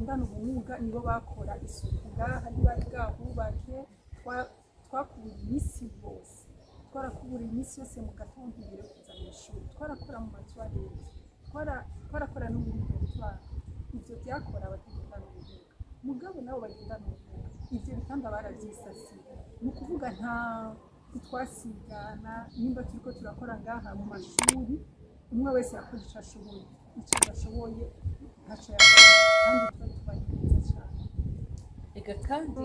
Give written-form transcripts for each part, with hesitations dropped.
bagendana ubumuga nibo bakora isuku ngaha ntibari bwahubake twakubura iminsi bose twarakubura iminsi yose mu gatondo mbere kuza mu ishuri twarakora mu matwarete twarakora no muri dortoir ivyo byakora abagendana ubumuga mugabo nabo bagendana ubumuga ivyo bitanda baravyisasiye ni ukuvuga nta ntitwasigana nimba turiko turakora ngaha mu mashuri umwe wese yakora ico ashoboye icyo adashoboye ntacyo yakora kandi tuba tubanye neza cyane ega kandi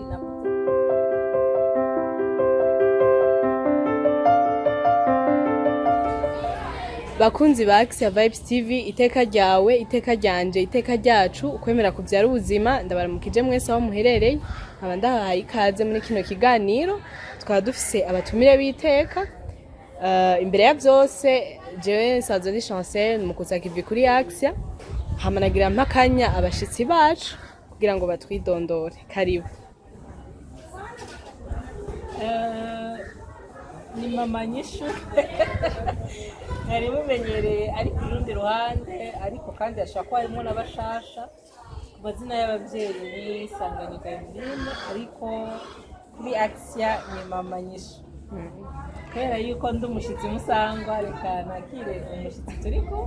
bakunzi ba Axia Vibes TV iteka ryawe iteka ryanje iteka ryacu ukwemera kuvyara ubuzima ndabaramukije mwese aho muherereye nkaba ndahaye ikaze muri kino kiganiro tukaba dufise abatumire b'iteka imbere ya byose jewe nsanzwe ndi Chancel mu kusaka ivi kuri Axia hamanagira mpakanya abashitsi bacu kugira ngo batwidondore karibu ni mama nyishu nari mumenyereye ari ku rundi ruhande ariko kandi ashaka ko harimo n'abashasha ku mazina y'ababyeyi ni Sanganyika Eveline ariko kuri Axia ni mama nyishu kubera yuko ndi umushyitsi musangwa reka nakire umushyitsi turiko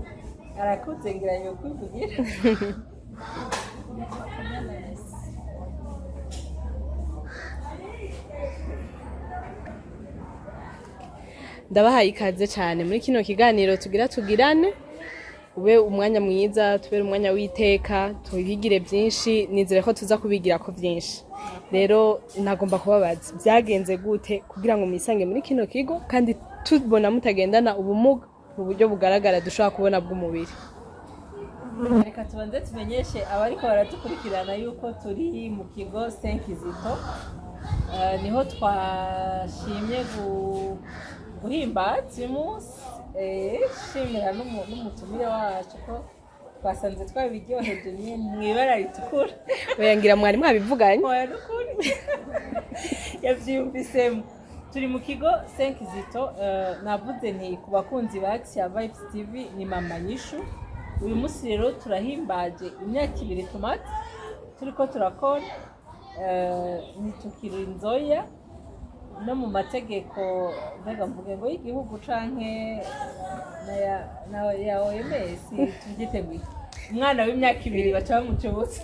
arakuze ngira yo kwivugira ndabahaye ikaze cyane muri kino kiganiro tugirane ube umwanya mwiza tubere umwanya w'iteka tubigire byinshi nizere ko tuza kubigira ko byinshi rero nagomba kubabaza byagenze gute kugira ngo mwisange muri kino kigo kandi tubona mutagendana ubumuga mu buryo bugaragara dushobora kubona bw'umubiri reka tubanze tumenyeshe abariko baratukurikirana yuko turi mu kigo Senkizito niho twashimye guhimbaza uyu munsi shimira n'umutumire wacu ko twasanze twabiryoheje mw'ibara ritukura oyangira mwari mwabivuganye oya n'ukuri yavyumvisemo turi mu kigo Senkizito navuze nti ku bakunzi ba Axia Vibes TV ni mama nyishu uyu munsi rero turahimbaje imyaka 2 tumaze turiko turakora nitukira inzoya no mu mategeko ndaga mvuge ngo y'igihugu canke ya OMS tugiteguye umwana w'imyaka 2 baca bamucubutse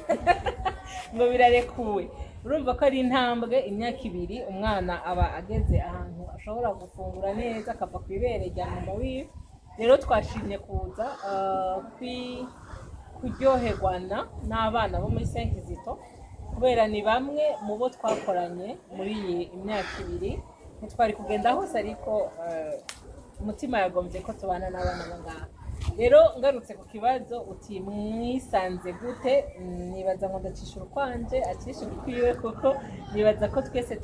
ngo birarekuwe urumva ko ari intambwe imyaka 2 umwana aba ageze ahantu ashobora gufungura neza akava ku ibere rya mama wiwe rero twashimye kuza kuryoherwana n'abana bo muri Senkizito kubera ni bamwe mu bo twakoranye muri iyi imyaka 2 ntitwari kugenda hose ariko umutima yagombye ko tubana n'abana bangaha rero ngarutse ku kibazo uti mwisanze gute nibaza ngo ndacisha urukwanje acisha urukwiwe kuko nibaza ko twese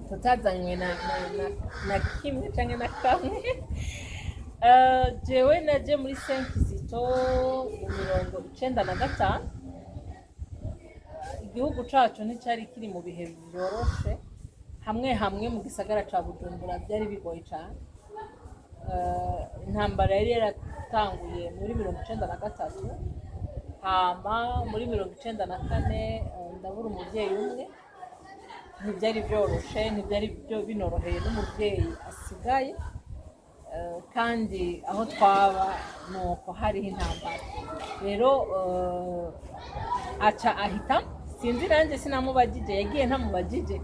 tutazanywe na kimwe canke na kamwe jewe naje muri Senkizito mu 1995 igihugu cacu nticari kiri mu bihe byoroshe hamwe mu gisagara ca Bujumbura byari bigoye cyane intambara yari yaratanguye muri 1993 hama muri 1994 ndabura umuvyeyi umwe ntibyari byoroshe ntibyari byo binoroheye n'umuvyeyi asigaye kandi aho twaba nuko hariho intambara rero aca ahita sinzi nanjye sinamubagije yagiye ntamubagije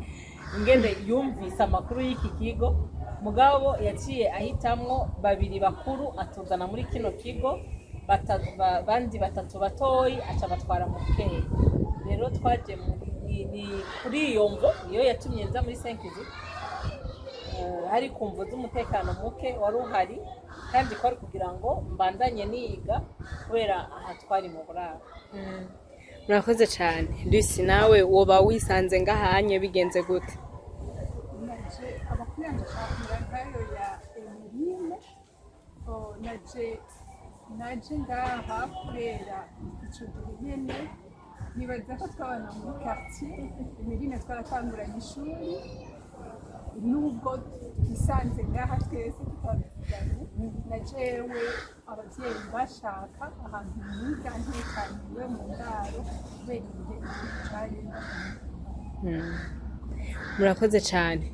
ingende yumvise amakuru y'iki kigo mugabo yaciye ahitamwo 2 bakuru atuzana muri kino kigo bandi 3 batoyi aca batwara mu keye rero twaje ni kuri iyo mvo iyo yatumye nza muri Senkizito hari kumvo z'umutekano muke wari uhari kandi kwari kugira ngo mbandanye niga kubera aha twari mu buraro murakoze cyane Lucy nawe woba wisanze ngahanye bigenze gute abakwiyanje shakira nkayo ya Emeline naje ngaha kubera ico gihe nyene nibaza ko twabana muri quartier Emeline twaratanguranye ishuri nubwo twisanze ngaha twese tutabivuganye na jewe abavyeyi bashaka ahantu niga ntekaniwe mu ndaro kubera ibihe bicaye. murakoze cyane.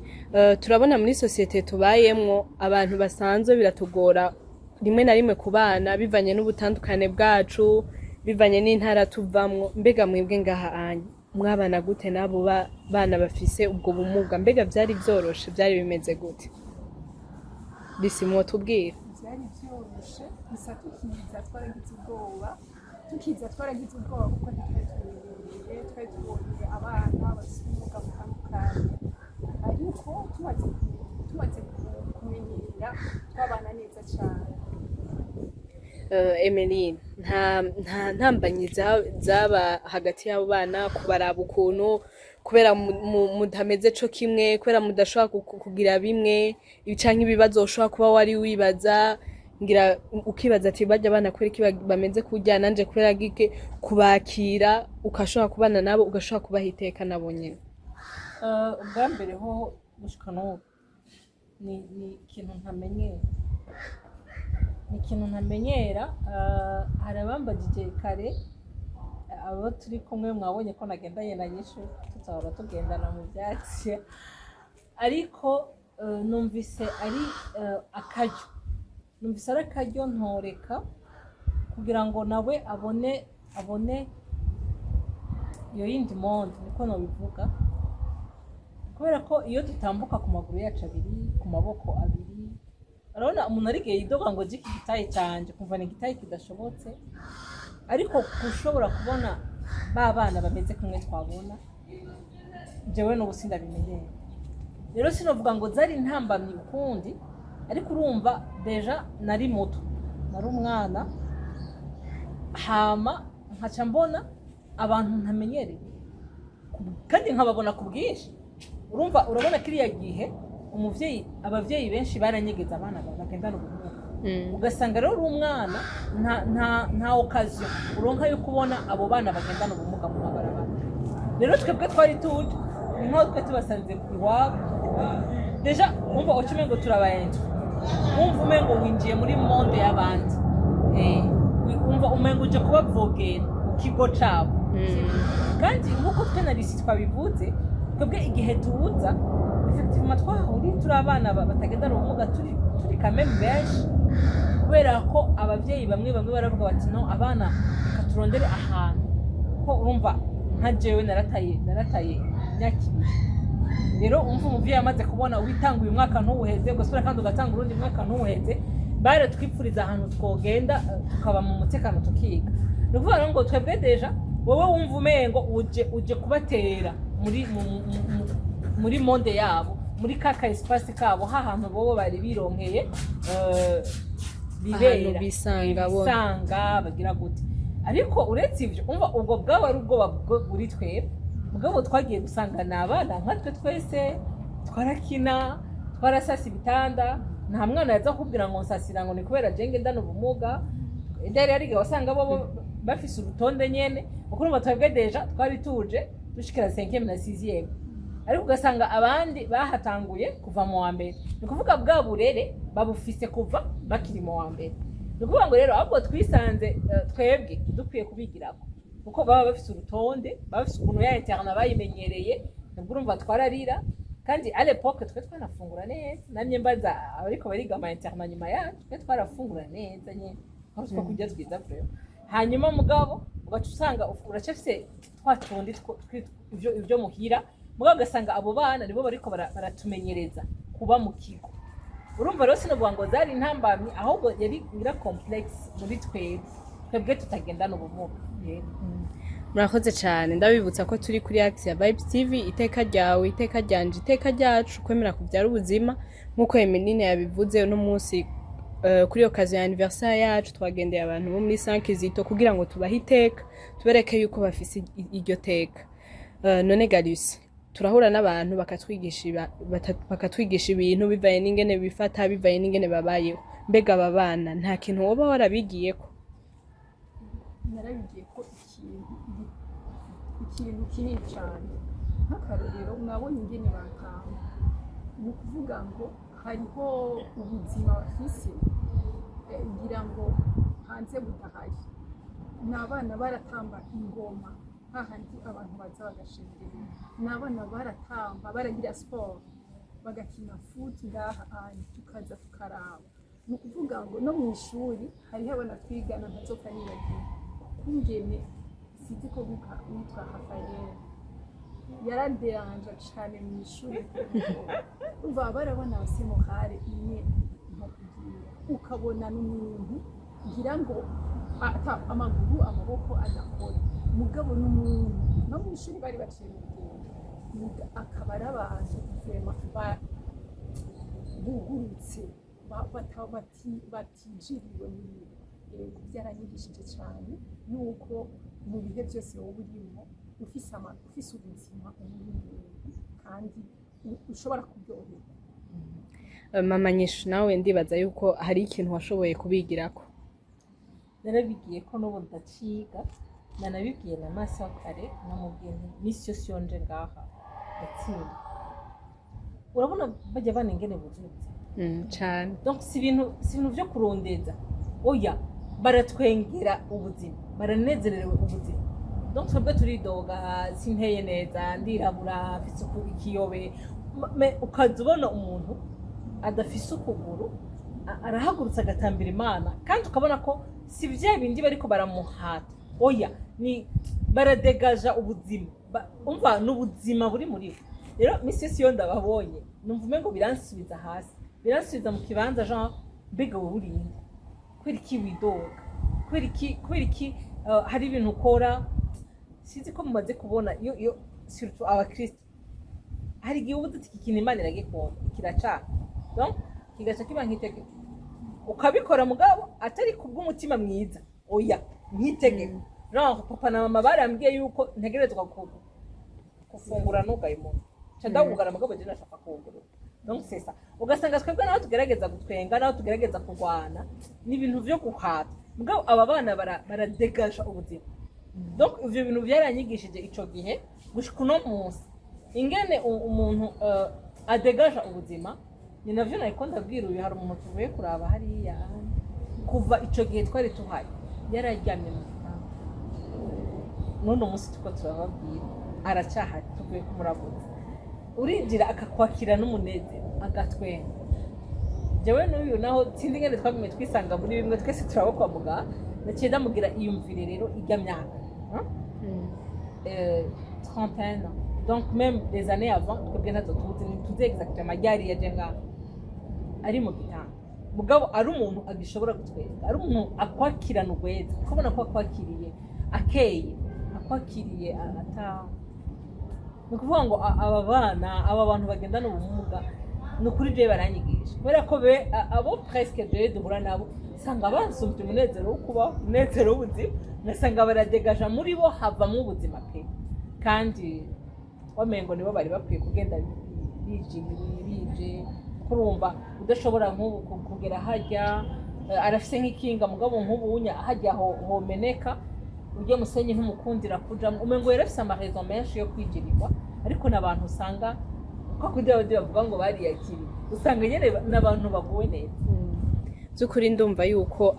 Turabona muri sosiyete tubayemwo abantu basanzwe biratugora rimwe na rimwe ku bana bivanye n'ubutandukane bwacu bivanye n'intara tuvamwo. Mbega mwebwe ngaha anya mwabana gute n'abo bana bafise ubwo bumuga? Mbega vyari vyoroshe, vyari bimeze gute? Bisimwo tubwira. Vyari vyoroshe, gusa tukiza twaragize ubwoba kuko twari tubonye abana bafise ubumuga butandukanye, ariko tumaze kumenyera twabana neza cane. Emeline, nta ntambanyi zaba hagati y'abo bana kubaraba ukuntu kubera mutameze co kimwe, kubera mudashobora kugira bimwe canke ibibazo ushobora kuba wari wibaza ngira ukibaza ati barya abana kubera iki bameze kurya nanje kubera gike, kubakira ukashobora kubana nabo ugashobora kubaha iteka nabo nyene. Ubwa mbere ho gushika n'ubu ni ikintu ntamenyera. Hari abambagije kare abo turi kumwe mwabonye ko nagendanye na nyishu tutahora tugendana mu vyatsi, ariko numvise ari akaryo ntoreka kugira ngo nawe abone iyo yindi monde, niko nobivuga, kubera ko iyo dutambuka ku maguru yacu abiri, ku maboko abiri, urabona umuntu arigiye yidoga ngo jiki gitaye canje kumva ni gitaye kidashobotse, ariko kushobora kubona ba bana bameze kumwe twabona jewe n'ubu sindabimenyera. Rero sinovuga ngo zari intambamyi ukundi, ariko urumva deja nari muto, nari umwana, hama nkaca mbona abantu ntamenyereye kandi nkababona ku bwinshi. Urabona kiriya gihe abavyeyi benshi baranyegeza abana bagendana ubumuga, ugasanga rero uri umwana nta occasion uronka yo kubona abo bana bagendana ubumuga mu mabarabara. Rero twebwe twari tuje ni nko twe tubasanze iwabo, deja umva ucume ngo turabayenje, umva umengo winjiye muri monde y'abandi, umva umengo uje kubavogera mu kigo cabo. Kandi nkuko twe na risi twabivuze, twebwe igihe tuza effectivement twahuri turi abana batagendana ubumuga turi kameme benshi, kubera ko abavyeyi bamwe baravuga bati no abana reka turondere ahantu, ko urumva nka jewe narataye nyakiri. Rero umva umuvyeyi amaze kubona witanguye umwaka ntuwuheze ugasubira kandi ugatanga urundi mwaka ntuwuheze, bare twipfuriza ahantu twogenda tukaba mu mutekano tukiga. Ni ukuvuga ngo twebwe deja wowe wumva umengo uje kubatera muri monde yabo, muri kaka espace kabo, hahantu bobo bari bironkeye bibera bisanga bagira gute. Ariko uretse ivyo umva ubwo bwabo ari ubwoba buri twebwe, mugabo twagiye gusanga n'abana nkatwe twese twarakina, twarasasa ibitanda, nta mwana yaza kubwira ngo nsasira ngo ni kubera jenge ndana ubumuga. Ndari ari wasanga bobo bafise urutonde nyene, ukurumva twebwe deja twari tuje dushikira 5e na 6e, ariko ugasanga abandi bahatanguye kuva mu wa mbere. Ni kuvuga bwa burere babufise kuva bakiri mu wa mbere. Ni kuvuga ngo rero ahubwo twisanze twebwe dukwiye kubigirako, kuko baba bafise urutonde, bafise ukuntu ya interna bayimenyereye. Nubwo urumva twararira, kandi à l'époque twe twanafungura neza. Namye mbaza ariko bariga ama interna nyuma yacu, twe twarafungura neza nyene aho two kujya twiza vraiment. Hanyuma mugabo ugaca usanga uracafise twatundi ivyo muhira, mugabo ugasanga abo bana nibo bariko baratumenyereza kuba mu kigo. Urumva rero sinovuga ngo zari intambamyi, ahubwo yari ngira complex muri twebwe tutagendana ubumuga. Murakoze cyane. Ndabibutsa ko turi kuri Axia Vibes TV, iteka ryawe, iteka ryanje, iteka ryacu, kwemera kubyara ubuzima. Nkuko Emeline yabivuze uno munsi kuri occasion ya anniversaire yacu twagendeye abantu bo muri Sankizito kugira ngo tubahe iteka, tubereke yuko bafise iryo teka. None Galius, turahura n'abantu bakatwigisha ibintu bivaye n'ingene bifata, bivaye n'ingene babayeho. Mbega aba bana nta kintu woba warabigiyeko? Narabigiye ko ikintu kinini cyane, nk'akarorero mwabonye ingene bakamba ni ukuvuga ngo hariho ubuzima bafise ngira ngo hanze budahari. Ni abana baratamba ingoma hahandi abantu baza bagashengera, ni abana baratamba baragira siporo bagakina futi ngaha hantu tukaza tukaraba. Ni ukuvuga ngo no mu ishuri hariho abana twigana ntazopfa nibagiwe kungene sizi ko witwa Rafael yaraderanja cane mu ishuri umva barabona abasemuhare imwe nko kugira ukabona n'umuntu ngira ngo amaguru amaboko adakora mugabo n'umuntu no mu ishuri bari baciye ubwenge akaba ari abantu bugurutse batijiriwe n'ibintu. Byaranyigishije cyane yuko mu bihe byose wowe urimo ufise ubuzima kandi ushobora kuryoherwa. Mama Nyishu nawe ndibaza yuko hari ikintu washoboye kubigirako. Narabigiye ko n'ubu ndaciga, nanabibwiye na masi wa kare namubwiye misi yose yonje ngaha ndatsinda. Urabona bajya bana ingene bujutse cyane, donc si ibintu vyo kurondeza, oya baratwengera ubuzima, baranezerewe ubuzima. Donc twebwe turidoga sinteye neza ndirabura afise ikiyobe, ukaza ubona umuntu adafise ukuguru arahagurutse agatambira Imana kandi ukabona ko si vya bindi bariko baramuhata, oya ni baradegaja ubuzima, umva n'ubuzima buri muri bo. Rero misi yose iyo ndababonye numva umengo biransubiza hasi, biransubiza mu kibanza genre mbega wowe urinde kubera iki widoga, kubera iki hari ibintu ukora. Sinzi ko mumaze kubona iyo surtout abakristo hari igihe ubuze iki kintu Imana iragikunda kiracaka, donc kigaca kiba nk'itegeko ukabikora mugabo atari kubw'umutima mwiza, oya nk'itegeko. Genre papa na mama barambwiye yuko ntegerezwa gufungura nugaye umuntu ndawugara mugabo je nashaka kugura. Donc c'est ça, ugasanga twebwe naho tugerageza gutwenga, naho tugerageza kurwana n'ibintu vyo guhata, mugabo aba bana baradegaja ubuzima. Donc ivyo bintu byaranyigishije ico gihe gushika no munsi ingene umuntu adegaja ubuzima. Ni navyo nariko ndabwira uyu hari umuntu tuvuye kuraba hariya kuva ico gihe twari tuhari yararyamye mu gitanda, none umunsi tuko turababwira aracyahari tuvuye kumurabuza, urinjira akakwakira n'umunezero agatwenga. Jewe n'uyu naho sindi ngene twagumye twisanga muri bimwe twese turabo kwa muganga, naciye ndamugira iyumvire rero ijya myaka 30 ans, donc même des années avant twebwe ntazo tuzi exactement ryari yaje ngaha ari mu gitanda, mugabo ari umuntu agishobora gutwenga, ari umuntu akwakirana urweza, ukabona ko akwakiriye akeye, akwakiriye ni ukuvuga ngo aba bana aba bantu bagendana ubumuga ni ukuri je baranyigisha, kubera ko abo presque je duhura nabo sanga bansumvye umunezero wo kuba umunezero w'ubuzima, ngasanga baradegaja muri bo havamwo ubuzima pe, kandi wamengo nibo bari bakwiye kugenda bije kurumva udashobora nk'ubu kugera hajya arafise nk'ikinga mugabo nk'ubunya hajya homeneka ujye musenyi ntumukundira kujamwo, umengo yarafise amarezo menshi yo kwigirirwa, ariko n'abantu usanga ko kujya bavuga ngo bariyakiri usanga nyene n'abantu baguwe neza. Zukuri ndumva yuko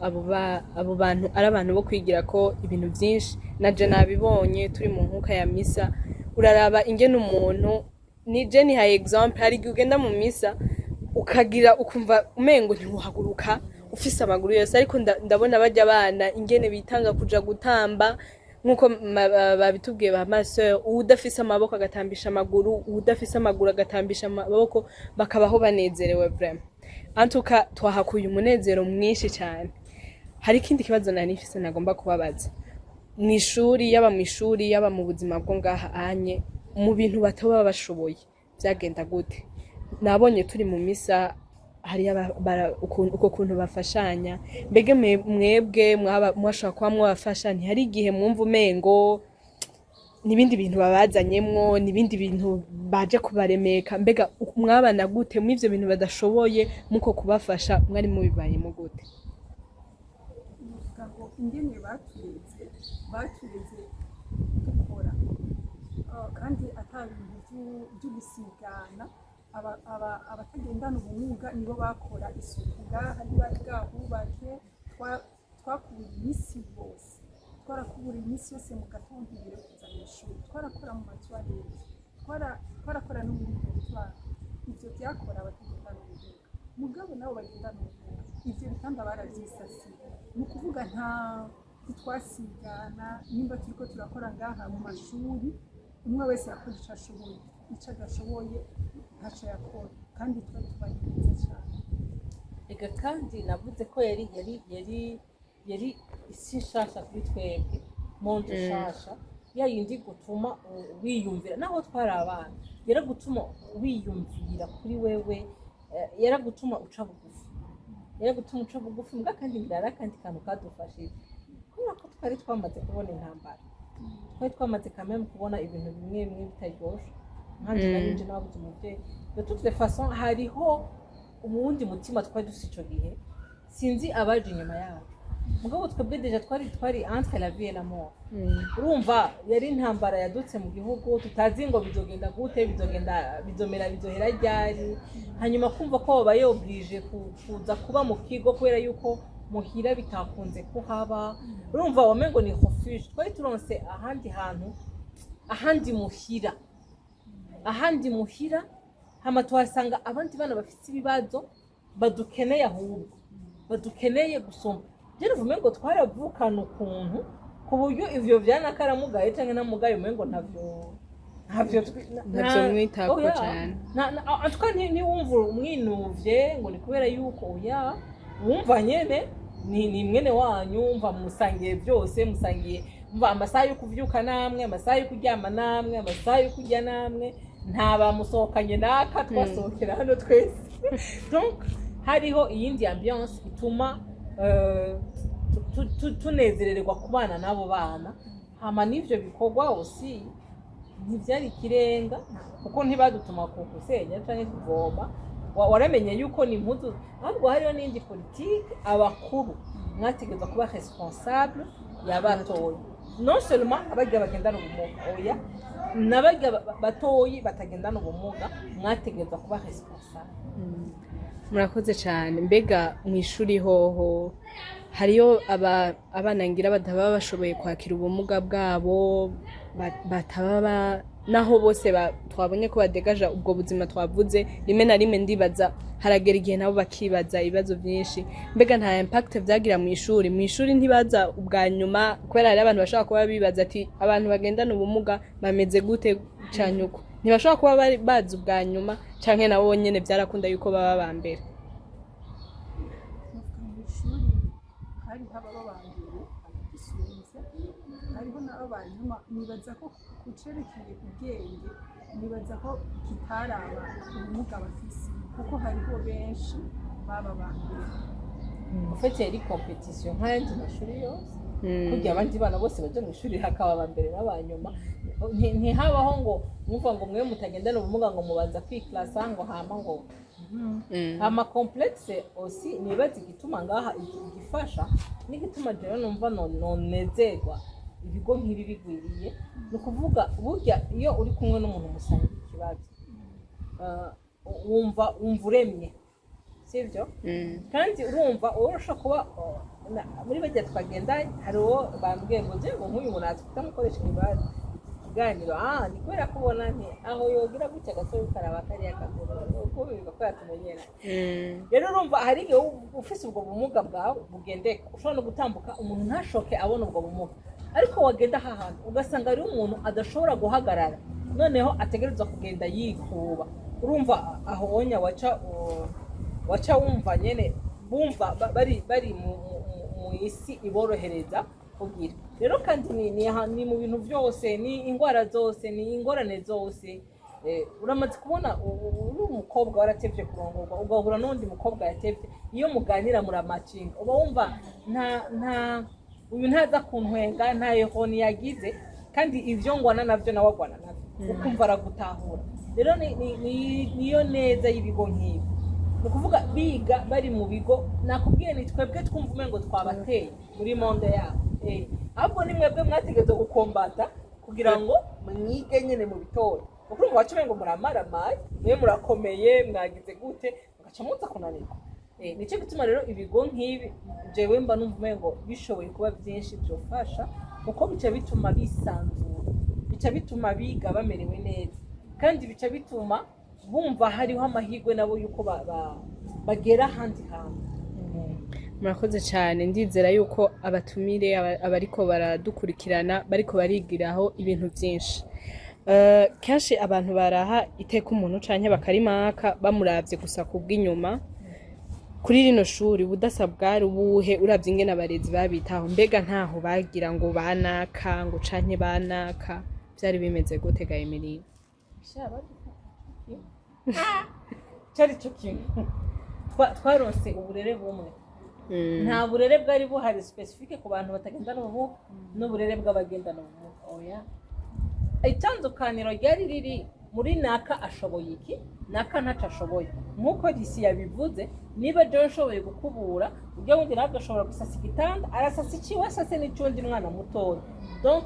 abo bantu ari abantu bo kwigira ko ibintu byinshi. Naje nabibonye turi mu nkuka ya misa, uraraba ingene umuntu ni Jenny ha example hari ugenda mu misa ukagira ukumva umengo ntimuhaguruka ufise amaguru yose, ariko ndabona bajya abana ingene bitanga kuja gutamba nkuko babitubwiye ba maso, udafise amaboko agatambisha amaguru, udafise amaguru agatambisha amaboko, bakabaho banezerewe vraiment. Antuka twahakuye umunezero mwinshi cyane. Hari ikindi kibazo nari nifise nagomba kubabaza, mw'ishuri yaba mw'ishuri yaba mu buzima bwo ngaha anye mu bintu bataba bashoboye byagenda gute? Nabonye turi mu misa hari uko kuntu bafashanya, mbege mwebwe mwashaka kwa mwafasha, ntihari igihe mwumva umengo nibindi bintu babazanyemwo, nibindi bintu baje kubaremeka, mbega mwabana gute mw'ivyo bintu badashoboye muko kubafasha mwari mubibayemo gute? Ingene batureze dukora kandi ata bintu byo gusigana, abatagendana ubumuga nibo bakora isuku ngaha ntibari bwahubake. Twakubura iminsi bose, twarakubura iminsi yose mu gatondo mbere yo kuza mu ishuri, twarakora mu matuwarete, twarakora no muri dortoir. Ivyo byakora abatagendana ubumuga. Mugabo nabo bagendana ubumuga, ivyo bitanda baravyisasiye. Ni ukuvuga ntitwasigana, nimba turiko turakora ngaha mu mashuri, umwe wese yakora ico ashoboye, ico adashoboye ntaco yakora, kandi tuba tubanye neza cyane. Ega kandi navuze ko yari isi nshasha kuri twebwe, monde nshasha, yayindi gutuma wiyumvira, naho twari abana, yaragutuma wiyumvira kuri wewe, yaragutuma uca bugufi, mbwa kandi ngira kandi kantu kadufashije, kubera ko twari twamaze kubona intambara, twari twamaze kamwe kubona ibintu bimwe bimwe bitaryoshe, nkanje narinje nabuze umuvyeyi. De toute façon hariho ubundi mutima twari dufite ico gihe, sinzi abaje inyuma yacu, mugabo twebwe deja twari entre la vie et la mort. Urumva yari intambara yadutse mu gihugu, tutazi ngo bizogenda gute, bizohera ryari, hanyuma kumva ko babaye oblige kuza kuba mu kigo kubera yuko muhira bitakunze kuhaba. Urumva wamengo ni refuge, twari turonse ahandi muhira, hama tuhasanga abandi bana bafite ibibazo badukeneye, ahubwo badukeneye gusoma. Jene vumengo twaravukana ukuntu ku buryo ivyo vyanakaramugaye canke namugaye umengo ntavyo mwitako cyane. Atwa ntiwumva umwinuvye ngo ni kubera yuko wumva nyene ni mwene wanyu, mva musangiye byose, musangiye mva amasaha yo kuvyuka namwe, amasaha yo kuryama namwe, amasaha yo kurya namwe, nta bamusohokanye naka twasohokera hano twese. Donc hariho iyindi ambiance ituma tunezererwa kubana n'abo bana. Hama n'ivyo bikorwa aussi ntivyari ikirenga, kuko ntibadutuma kusenya canke kuvoma. Waramenye yuko ni impuzu, ahubwo hariho n'indi politique, abakuru mwategeza kuba responsable y'abatoyi, non seulement abagira bagendana ubumuga, oya n'abagira batoyi batagendana ubumuga mwategeza kuba responsable. Murakoze cyane. Mbega mu ishuri hoho hariyo abana ngira bataba bashoboye kwakira ubumuga bwabo, bataba naho bose twabonye ko badegaja ubwo buzima twavuze, rimwe na rimwe ndibaza haragera igihe nabo bakibaza ibibazo byinshi. Mbega nta impact vyagira mu ishuri ntibaza ubwa nyuma, kubera hari abantu bashaka kuba bibaza ati abantu bagendana ubumuga bameze gute canyuko, ntibashaka kuba bazi ubwa nyuma canke nabo nyene vyarakunda yuko baba ba mbere. Mu ishuri hari hababa ba mbere abisunze, hariho n'abo ba nyuma. Nibaza ko kucerekeye ubwenge, nibaza ko kitaraba ubumuga bafise, kuko hariho benshi baba ba mbere. Ufite yari competition nk'ayandi mashuri yose, kugira abandi bana bose baje mu ishuri hakaba ba mbere n'abanyuma. Ntihabaho ngo mwumva ngo mwe mutagendana ubumuga ngo mubanza kwiklasa ngo hama ngo ama complexe aussi. Nibaza igituma ngaha igifasha n'igituma jewe numva nonezerwa ibigo nk'ibi bigwiriye, ni ukuvuga burya iyo uri kumwe n'umuntu musangiye ikibazo, wumva uremye, sivyo? Kandi urumva urusha kuba muri bajya twagenda, hari uwo bambwiye ngo je ngo nk'uyu muntu atwita mukoresha ikiganiro, ni kubera ko ubona nti aho yogira gutya gasore karaba kariya kagoro uko bivuga ko yatumenyera. Rero urumva hari igihe ufise ubwo bumuga bwawe bugendeka, ushobora no gutambuka umuntu ntashoke abona ubwo bumuga, ariko wagenda ahantu ugasanga ari umuntu adashobora guhagarara, noneho ategerezwa kugenda yikuba. Urumva aho wonya waca wumva nyene bumva bari mu isi iborohereza kugira. Rero kandi ni mu bintu byose, ni ingwara zose, ni ingorane zose. Uramaze kubona uri umukobwa waratevye kurongorwa, ugahura n'undi mukobwa yatevye, iyo muganira muramacinga uba wumva uyu ntaza kuntwenga, nta yehoni yagize, kandi ivyo ngwana navyo nawe agwana navyo, ukumva aragutahura. Rero niyo neza y'ibigo nk'ibi, ni ukuvuga biga bari mu bigo. Nakubwiye ni twebwe twumva umengo twabateye muri monde yabo, ahubwo ni mwebwe mwategetse gukombata kugira ngo mwige nyene mu bitora. kuko urumva wacu ngo muramaramaye mwe murakomeye mwagize gute mugaca muza kunanirwa. Nicyo gituma rero ibigo nk'ibi jewe mba numva umengo bishoboye kuba byinshi byofasha kuko bica bituma bisanzura, bica bituma biga bamerewe neza, kandi bica bituma bumva hariho amahirwe nabo yuko bagera ahandi hantu. Murakoze cyane, ndizera yuko abatumire abariko baradukurikirana bariko barigiraho ibintu byinshi. Kenshi abantu baraha iteka umuntu canke bakarimaka bamuravye gusa kubw'inyuma. Kuri rino shuri ubudasa bwari ubuhe uravye ingene abarezi babitaho, mbega ntaho bagira ngo banaka ngo canke banaka, byari bimeze gute ga Emeline? Cyari cyo kintu twaronse uburere bumwe, nta burere bwari buhari specifique ku bantu batagendana ubumuga n'uburere bw'abagendana ubumuga. Oya, itandukaniro ryari riri muri naka ashoboye iki, naka ntaco ashoboye. Nk'uko Risi yabivuze, niba John ashoboye gukubura, ujya wundi nawe agashobora gusasa igitanda, arasasa ikiwe asase n'icundi mwana mutoya. Donc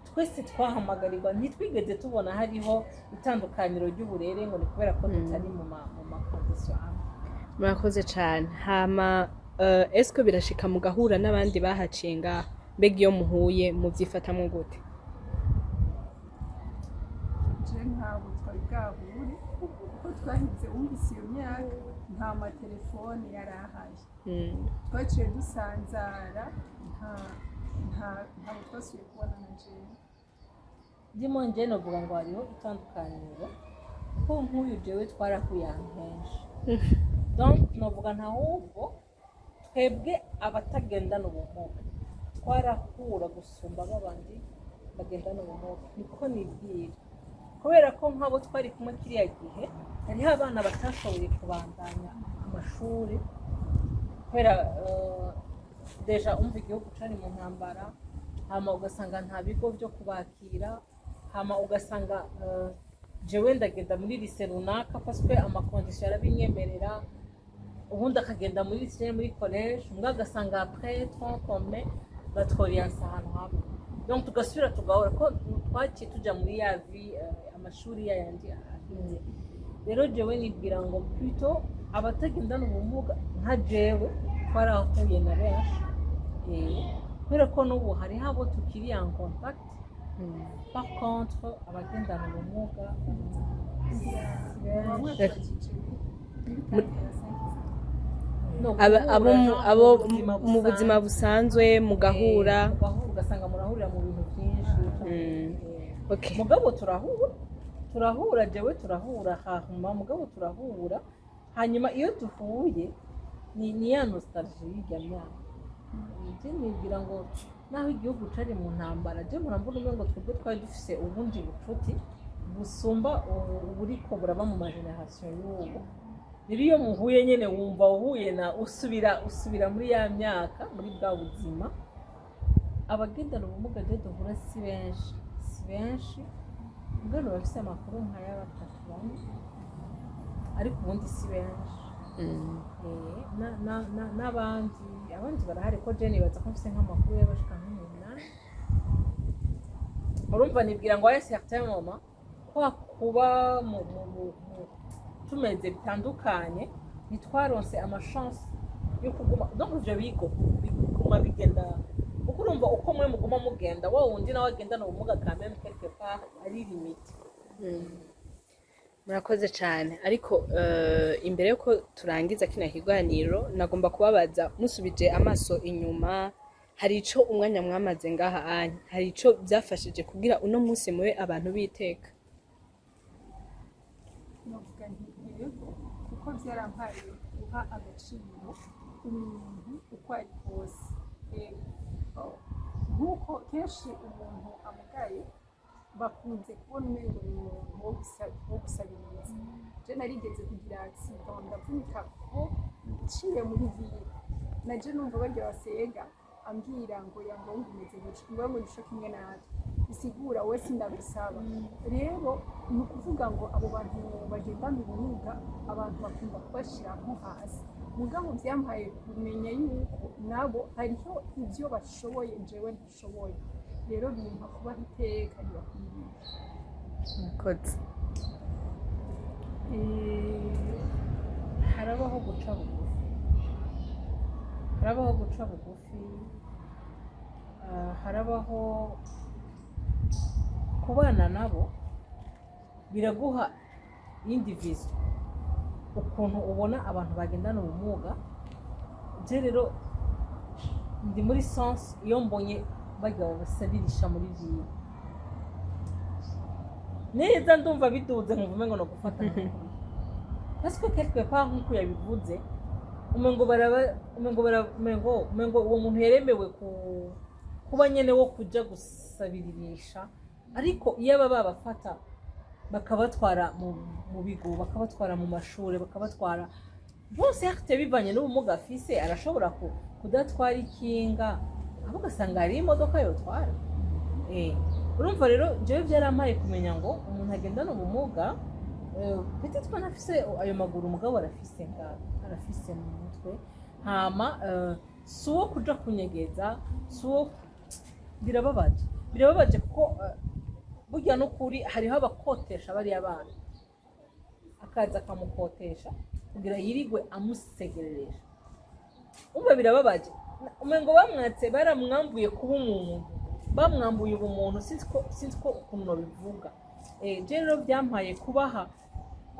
twese twahamagarirwa, ntitwigeze tubona hariho itandukaniro ry'uburere ngo ni kubera ko tutari mu makondisiyo amwe. Murakoze cyane. Hama esko birashika mugahura n'abandi bahaciye ngaha, mbega iyo muhuye muvyifatamwo gute? je ntabwo twari bwahure kuko twahize wumvise iyo myaka nta matelefone yari ahari, twaciye dusanzara, ntabwo twasubiye kubona na jewe. Ndimo nje novuga ngo hariho itandukaniro ko nk'uyu jewe twarahuye ahantu henshi. Donc novuga ntahubwo twebwe abatagendana ubumuga twarahura gusumba babandi bagendana ubumuga, niko nibwira, kubera ko nk'abo twari kumwe kiriya gihe hariho abana batashoboye kubandanya amashuri kubera deja umva igihugu cari mu ntambara, hama ugasanga nta bigo byo kubakira, hama ugasanga jewe ndagenda muri lise runaka paswe amakondisiyo yarabinyemerera, ubundi akagenda muri lise muri college, umwe agasanga après tronc batworiyanse ahantu hamwe. Donc tugasubira tugahora ko twaciye tuja muri ya vie amashuri yayandi ahiye. Rero jewe nibwira ngo plutôt abatagendana ubumuga nka jewe twarahuye na benshi, kubera ko n'ubu hariho abo tukiri en contact. Par contre abagendana ubumuga abo mu buzima busanzwe mugahura ugasanga murahurira mu bintu byinshi. Mugabo turahura jewe turahura hahuma, mugabo turahura, hanyuma iyo duhuye ni ya nostalgie y'irya myaka. Je nibwira ngo naho igihugu cari mu ntambara, je murambona umwe ngo twebwe twari dufise ubundi bucuti busumba uburiko buraba mu mageneration y'ubu. Rero iyo muhuye nyene wumva uhuye na usubira muri ya myaka, muri bwa buzima. Abagendana ubumuga je duhura si benshi, mugano bafise amakuru nkaya batatu bane, ariko ubundi si benshi. Abandi barahari ko je nibaza ko mfise nk'amakuru y'abashika nk'umunani. Urumva nibwira ngo à certain moment kwa kuba tumeze bitandukanye, ntitwaronse amachance yo kuguma. Donc ivyo bigo biguma bigenda, kuko urumva uko mwe muguma mugenda, wa wundi nawe agendana ubumuga quand même quelque part ari limite. Murakoze cyane, ariko imbere yuko turangiza kino kiganiro nagomba kubabaza, musubije amaso inyuma, hari ico umwanya mwamaze ngaha anya, hari ico byafashije kugira uno munsi mube abantu biteka? Novuga nti yego, kuko byarampaye guha agaciro umuntu uko ari kose. Nk'uko kenshi umuntu amugaye bakunze kubona umengo ni umuntu wo gusabiriza. Je narigeze kugira accident ndavunika ko nciye muri ville, naje numva barya basega ambwira ngo yango ngumeze ngo nisho kimwe natwe, bisigura we sindabisaba. Rero ni ukuvuga ngo abo bantu bagendana ubumuga abantu bakunda kubashira nko hasi, mugabo byampaye kumenya yuko nabo hariho ibyo bashoboye jewe ntashoboye. Rero bimpa kubaha iteka ribakwiye. murakoze. harabaho guca bugufi harabaho guca bugufi harabaho kubana nabo biraguha iyindi vizo ukuntu ubona abantu bagendana ubumuga je rero ndi muri sens iyo mbonye bajya basabirisha muri vie neza ndumva biduze nkumva ngo no gufata parce que quelque part nkuko yabivuze umengo uwo muntu yeremewe kuba nyene wo kuja gusabiririsha ariko iyo baba babafata bakabatwara mu bigo bakabatwara mu mashuri bakabatwara bose yakite bivanye n'ubumuga afise arashobora kudatwara ikinga ahubwo ugasanga hari imodoka yotwara urumva rero jewe byarampaye kumenya ngo umuntu agendana ubumuga peut-être ko nafise ayo maguru umugabo arafise mu mutwe hama suwo kuja kunyegeza suwo birababaje kuko burya n'ukuri hariho abakotesha bariya bana akaza akamukotesha kugira yirigwe amusegereresha umva birababaje umengo bamwatse baramwambuye kuba umuntu bamwambuye ubumuntu sinzi ko ukuntu bivuga je rero byampaye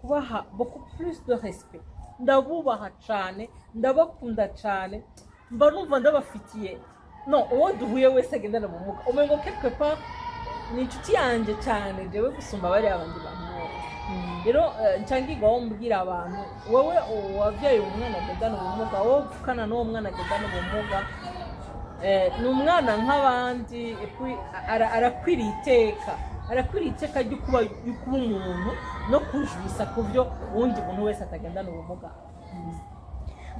kubaha beaucoup plus de respect ndabubaha cane ndabakunda cane mba numva ndabafitiye no uwo duhuye wese agendana ubumuga umengo quelque part ni inshuti yanje cyane jewe gusumba bari abandi bantu rero ncangirwaho mbwira abantu wowe wabyaye umwana agendana ubumuga wowe uvukana n'uwo mwana agendana ubumuga ni umwana nk'abandi arakwiriye iteka ryo kuba umuntu no kujwisa ku byo uwundi muntu wese atagendana ubumuga.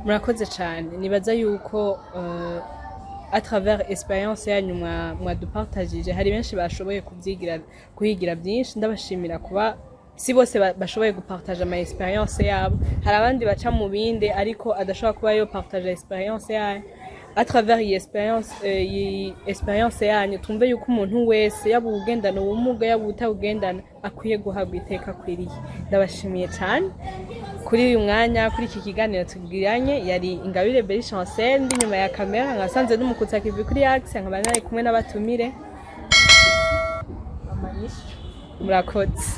Murakoze cyane nibaza yuko à travers expérience yanyu mwadupartagije hari benshi bashoboye kuhigira byinshi ndabashimira kuba si bose bashoboye gupartager ama expérience yabo hari abandi baca mu binde ariko adashobora kuba yo partager expérience yayo à travers iyi expérience yanyu tumve yuko umuntu wese yaba ugendana ubumuga yaba utabugendana akwiye guhabwa iteka kwiriye. Ndabashimiye cyane kuri uyu mwanya kuri iki kiganiro tugiranye yari Ingabire Belle Chancel ndi nyuma ya kamera nkasanze n'umukutsa kivi kuri Axe nkaba nari kumwe n'abatumire. Murakoze.